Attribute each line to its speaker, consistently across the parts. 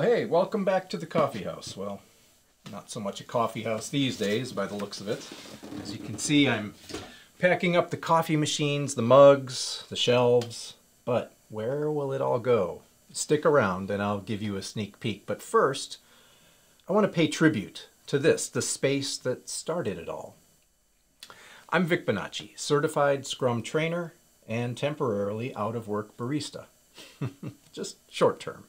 Speaker 1: Well, hey, welcome back to the Coffeehouse. Well, not so much a coffee house these days by the looks of it. As you can see, I'm packing up the coffee machines, the mugs, the shelves. But where will it all go? Stick around and I'll give you a sneak peek. But first, I want to pay tribute to this, the space that started it all. I'm Vic Bonacci, certified Scrum trainer and temporarily out-of-work barista. Just short term.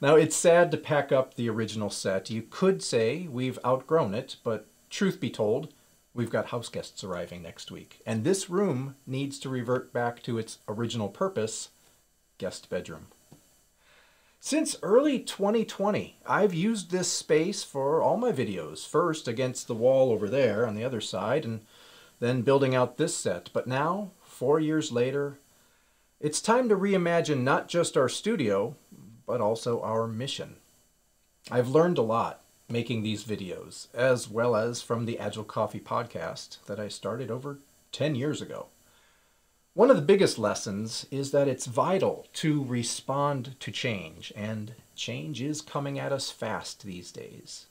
Speaker 1: Now, it's sad to pack up the original set. You could say we've outgrown it, but truth be told, we've got house guests arriving next week. And this room needs to revert back to its original purpose, guest bedroom. Since early 2020, I've used this space for all my videos. First against the wall over there on the other side, and then building out this set. But now, 4 years later, it's time to reimagine not just our studio, but also our mission. I've learned a lot making these videos, as well as from the Agile Coffee podcast that I started over 10 years ago. One of the biggest lessons is that it's vital to respond to change, and change is coming at us fast these days.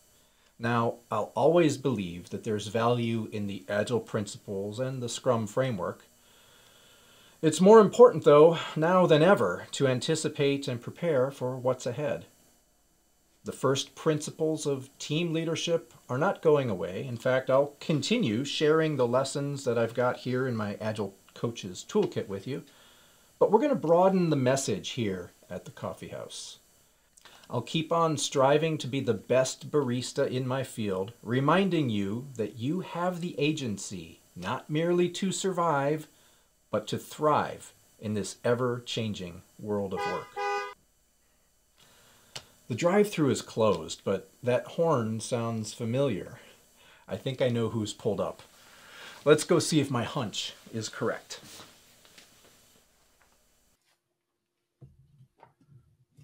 Speaker 1: Now, I'll always believe that there's value in the Agile principles and the Scrum framework. It's more important, though, now than ever, to anticipate and prepare for what's ahead. The first principles of team leadership are not going away. In fact, I'll continue sharing the lessons that I've got here in my Agile Coaches Toolkit with you, but we're going to broaden the message here at the Coffeehouse. I'll keep on striving to be the best barista in my field, reminding you that you have the agency, not merely to survive, but to thrive in this ever-changing world of work. The drive-thru is closed, but that horn sounds familiar. I think I know who's pulled up. Let's go see if my hunch is correct.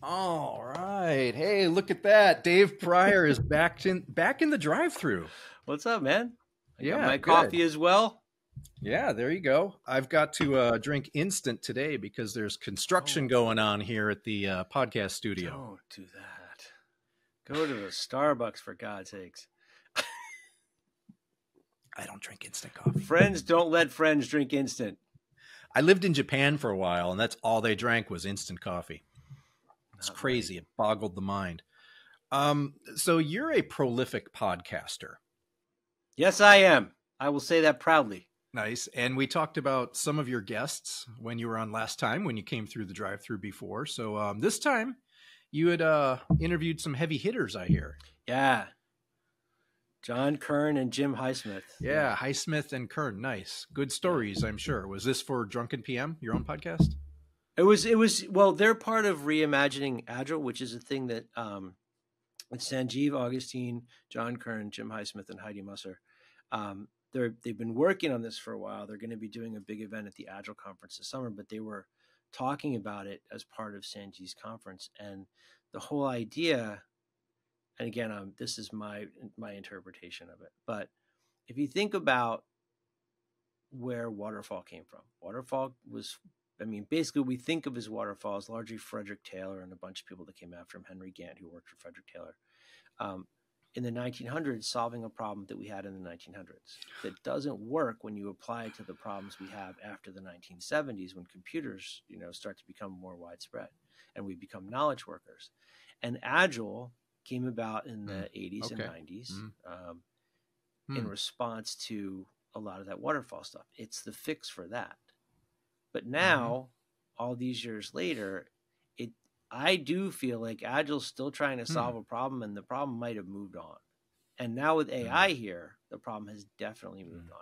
Speaker 1: All right. Hey, look at that. Dave Pryor is back in the drive-thru.
Speaker 2: What's up, man? I got my
Speaker 1: good.
Speaker 2: coffee as well.
Speaker 1: Yeah, there you go. I've got to drink instant today because there's construction going on here at the podcast studio.
Speaker 2: Don't do that. Go to the Starbucks, for God's sakes.
Speaker 1: I don't drink instant coffee.
Speaker 2: Friends don't let friends drink instant.
Speaker 1: I lived in Japan for a while, and that's all they drank was instant coffee. It's crazy. Right. It boggled the mind. So you're a prolific podcaster.
Speaker 2: Yes, I am. I will say that proudly.
Speaker 1: Nice. And we talked about some of your guests when you were on last time, when you came through the drive-thru before. So this time you had interviewed some heavy hitters, I hear.
Speaker 2: Yeah. Jon Kern and Jim Highsmith.
Speaker 1: Yeah, Highsmith and Kern. Nice. Good stories, I'm sure. Was this for Drunken PM, your own podcast?
Speaker 2: It was, well, they're part of Reimagining Agile, which is a thing that it's Sanjeev Augustine, Jon Kern, Jim Highsmith, and Heidi Musser. They've been working on this for a while. They're going to be doing a big event at the Agile conference this summer, but they were talking about it as part of Sanjeev's conference. And the whole idea, and again, this is my interpretation of it, but if you think about where Waterfall came from, Waterfall was, basically we think of as Waterfall as largely Frederick Taylor and a bunch of people that came after him, Henry Gantt, who worked for Frederick Taylor. In the 1900s, solving a problem that we had in the 1900s that doesn't work when you apply it to the problems we have after the 1970s, when computers, start to become more widespread and we become knowledge workers. And Agile came about in the 80s and 90s in response to a lot of that waterfall stuff. It's the fix for that. But now, all these years later, I do feel like Agile's still trying to solve a problem, and the problem might have moved on. And now with AI here, the problem has definitely moved on.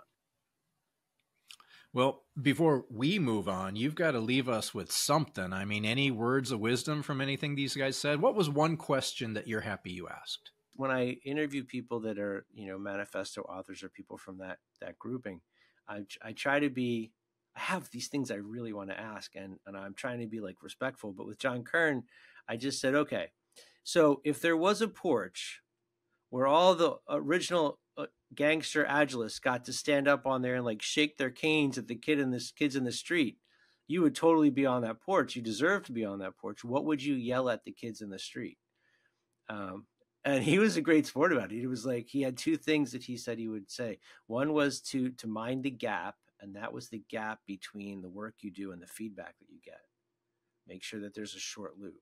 Speaker 1: Well, before we move on, you've got to leave us with something. Any words of wisdom from anything these guys said? What was one question that you're happy you asked?
Speaker 2: When I interview people that are, manifesto authors or people from that grouping, I try to be, I have these things I really want to ask, and I'm trying to be respectful. But with Jon Kern, I just said, okay, so if there was a porch where all the original gangster agilists got to stand up on there and shake their canes at the kids in the street, you would totally be on that porch. You deserve to be on that porch. What would you yell at the kids in the street? And he was a great sport about it. He was like, he had two things that he said he would say. One was to mind the gap, and that was the gap between the work you do and the feedback that you get. Make sure that there's a short loop.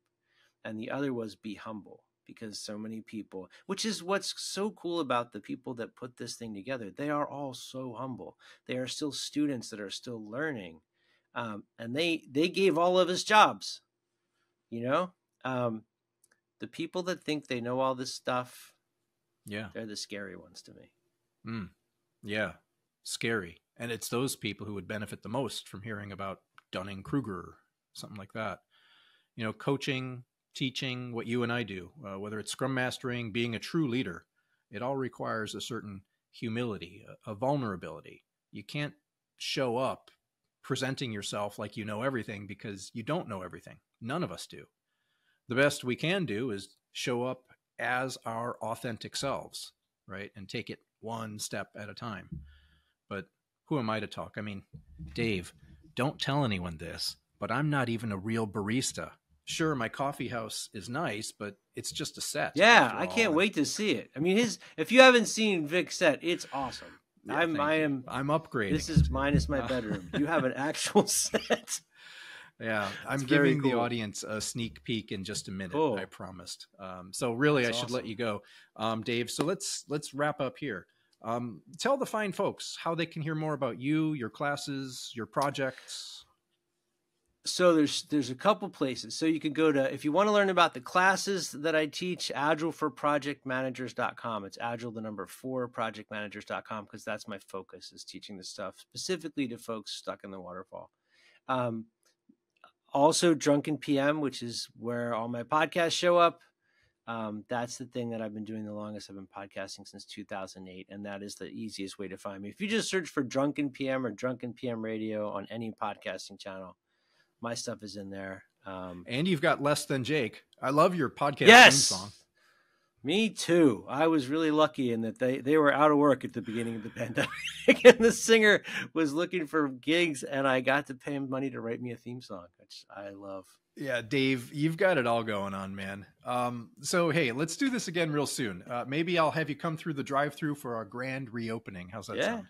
Speaker 2: And the other was be humble, because so many people, which is what's so cool about the people that put this thing together, they are all so humble. They are still students that are still learning. And they gave all of us jobs, you know? The people that think they know all this stuff,
Speaker 1: yeah,
Speaker 2: they're the scary ones to me.
Speaker 1: Yeah, scary. And it's those people who would benefit the most from hearing about Dunning-Kruger, something like that. You know, coaching, teaching, what you and I do, whether it's scrum mastering, being a true leader, it all requires a certain humility, a vulnerability. You can't show up presenting yourself like you know everything, because you don't know everything. None of us do. The best we can do is show up as our authentic selves, right? And take it one step at a time. But who am I to talk? I mean, Dave, don't tell anyone this, but I'm not even a real barista. Sure, my coffee house is nice, but it's just a set.
Speaker 2: Yeah, I can't wait to see it. I mean, if you haven't seen Vic's set, it's awesome.
Speaker 1: Yeah,
Speaker 2: I'm
Speaker 1: upgrading.
Speaker 2: This is minus my bedroom. You have an actual set.
Speaker 1: Yeah, I'm giving the audience a sneak peek in just a minute. Cool. I promised. So really, that's I should awesome. Let you go, Dave. So let's wrap up here. Tell the fine folks how they can hear more about you, your classes, your projects.
Speaker 2: So there's a couple places. So you can go to, if you want to learn about the classes that I teach, agileforprojectmanagers.com. It's agile, the number 4, projectmanagers.com, because that's my focus, is teaching this stuff specifically to folks stuck in the waterfall. Also Drunken PM, which is where all my podcasts show up. That's the thing that I've been doing the longest. I've been podcasting since 2008, and that is the easiest way to find me. If you just search for Drunken PM or Drunken PM Radio on any podcasting channel, my stuff is in there.
Speaker 1: And you've got Less Than Jake. I love your podcast theme song.
Speaker 2: Me too. I was really lucky in that they were out of work at the beginning of the pandemic, and the singer was looking for gigs, and I got to pay him money to write me a theme song, which I love.
Speaker 1: Yeah, Dave, you've got it all going on, man. So, hey, let's do this again real soon. Maybe I'll have you come through the drive-thru for our grand reopening. How's that sound?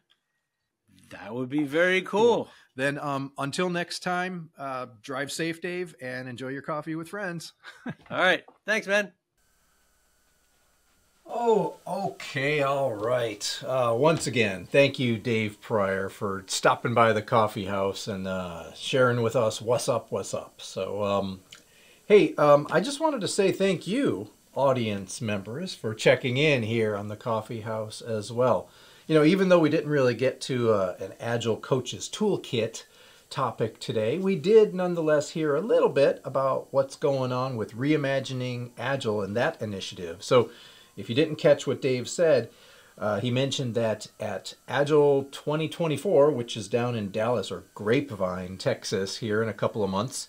Speaker 2: That would be very cool.
Speaker 1: Then until next time, drive safe, Dave, and enjoy your coffee with friends.
Speaker 2: All right. Thanks, man.
Speaker 1: Oh, okay. All right. Once again, thank you, Dave Pryor, for stopping by the coffee house and sharing with us what's up. So, hey, I just wanted to say thank you, audience members, for checking in here on the coffee house as well. You know, even though we didn't really get to an Agile Coach's Toolkit topic today, we did nonetheless hear a little bit about what's going on with reimagining Agile and that initiative. So if you didn't catch what Dave said, he mentioned that at Agile 2024, which is down in Dallas or Grapevine, Texas, here in a couple of months,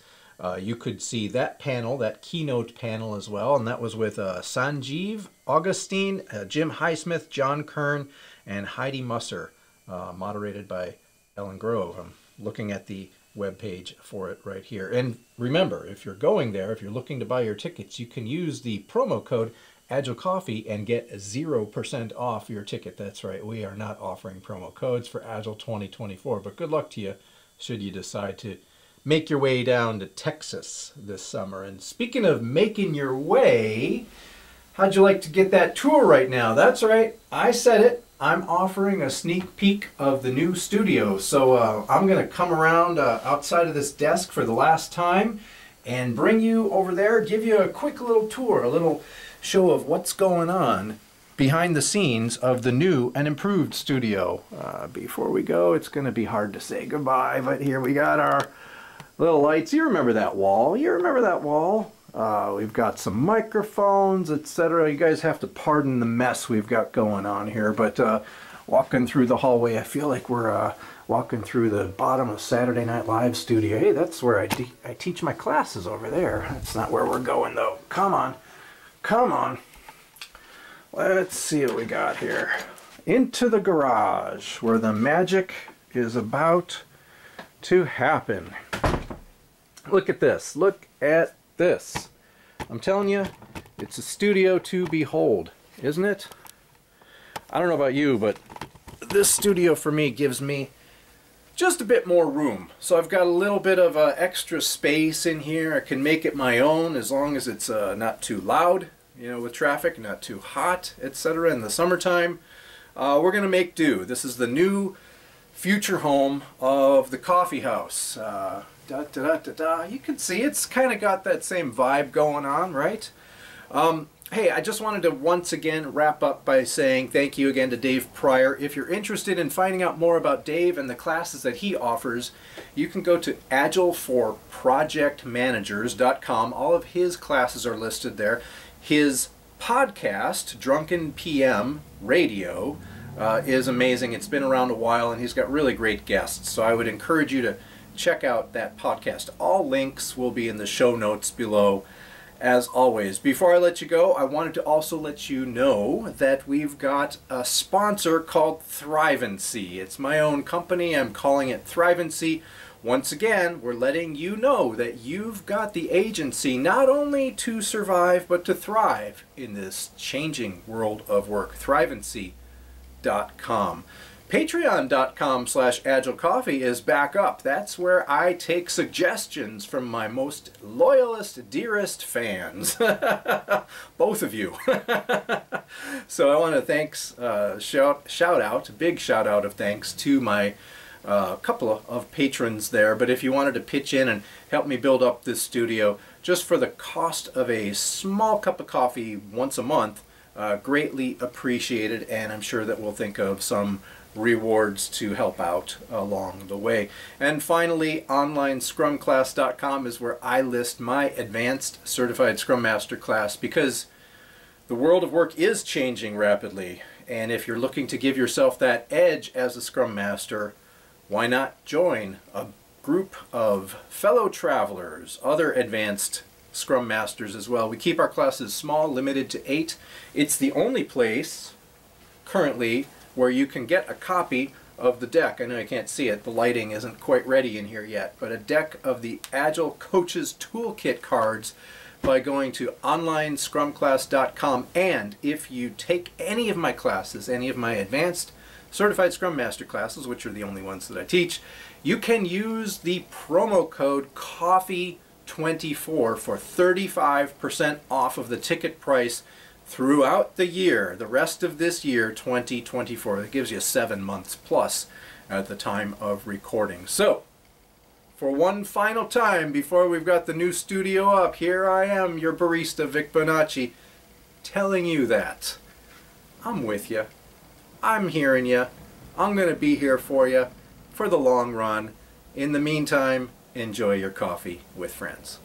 Speaker 1: you could see that panel, that keynote panel as well. And that was with Sanjeev Augustine, Jim Highsmith, Jon Kern, and Heidi Musser, moderated by Ellen Grove. I'm looking at the webpage for it right here. And remember, if you're going there, if you're looking to buy your tickets, you can use the promo code agilecoffee and get 0% off your ticket. That's right, we are not offering promo codes for Agile 2024, but good luck to you should you decide to make your way down to Texas this summer. And speaking of making your way, how'd you like to get that tour right now? That's right, I said it. I'm offering a sneak peek of the new studio. So I'm going to come around outside of this desk for the last time and bring you over there, give you a quick little tour, a little show of what's going on behind the scenes of the new and improved studio. Before we go, it's going to be hard to say goodbye, but here we got our little lights. You remember that wall? We've got some microphones, etc. You guys have to pardon the mess we've got going on here, but walking through the hallway, I feel like we're walking through the bottom of Saturday Night Live studio. Hey, that's where I teach my classes over there. That's not where we're going, though. Come on. Let's see what we got here. Into the garage, where the magic is about to happen. Look at this. I'm telling you, It's a studio to behold, isn't it? I don't know about you, but this studio for me gives me just a bit more room. So I've got a little bit of extra space in here. I can make it my own as long as it's not too loud, you know, with traffic, not too hot, etc. in the summertime. We're going to make do. This is the new future home of the Coffeehouse. You can see it's kind of got that same vibe going on, right? Hey, I just wanted to once again wrap up by saying thank you again to Dave Pryor. If you're interested in finding out more about Dave and the classes that he offers, you can go to agileforprojectmanagers.com. All of his classes are listed there. His podcast, Drunken PM Radio, is amazing. It's been around a while and he's got really great guests. So I would encourage you to check out that podcast. All links will be in the show notes below. As always, before I let you go, I wanted to also let you know that we've got a sponsor called Thrivency. It's my own company. I'm calling it Thrivency. Once again, we're letting you know that you've got the agency not only to survive, but to thrive in this changing world of work. Thrivency.com. Patreon.com/agilecoffee is back up. That's where I take suggestions from my most loyalist, dearest fans. Both of you. So I want to big shout out of thanks to my couple of patrons there. But if you wanted to pitch in and help me build up this studio, just for the cost of a small cup of coffee once a month, greatly appreciated, and I'm sure that we'll think of some rewards to help out along the way. And finally, onlinescrumclass.com is where I list my Advanced Certified Scrum Master class, because the world of work is changing rapidly, and if you're looking to give yourself that edge as a Scrum Master, why not join a group of fellow travelers, other advanced Scrum Masters as well. We keep our classes small, limited to 8. It's the only place currently where you can get a copy of the deck. I know you can't see it, the lighting isn't quite ready in here yet, but a deck of the Agile Coaches Toolkit cards by going to onlinescrumclass.com. And if you take any of my classes, any of my Advanced Certified Scrum Master classes, which are the only ones that I teach, you can use the promo code COFFEE24 for 35% off of the ticket price throughout the year, the rest of this year, 2024. That gives you 7 months plus at the time of recording. So, for one final time before we've got the new studio up, here I am, your barista, Vic Bonacci, telling you that I'm with you. I'm hearing you. I'm going to be here for you for the long run. In the meantime, enjoy your coffee with friends.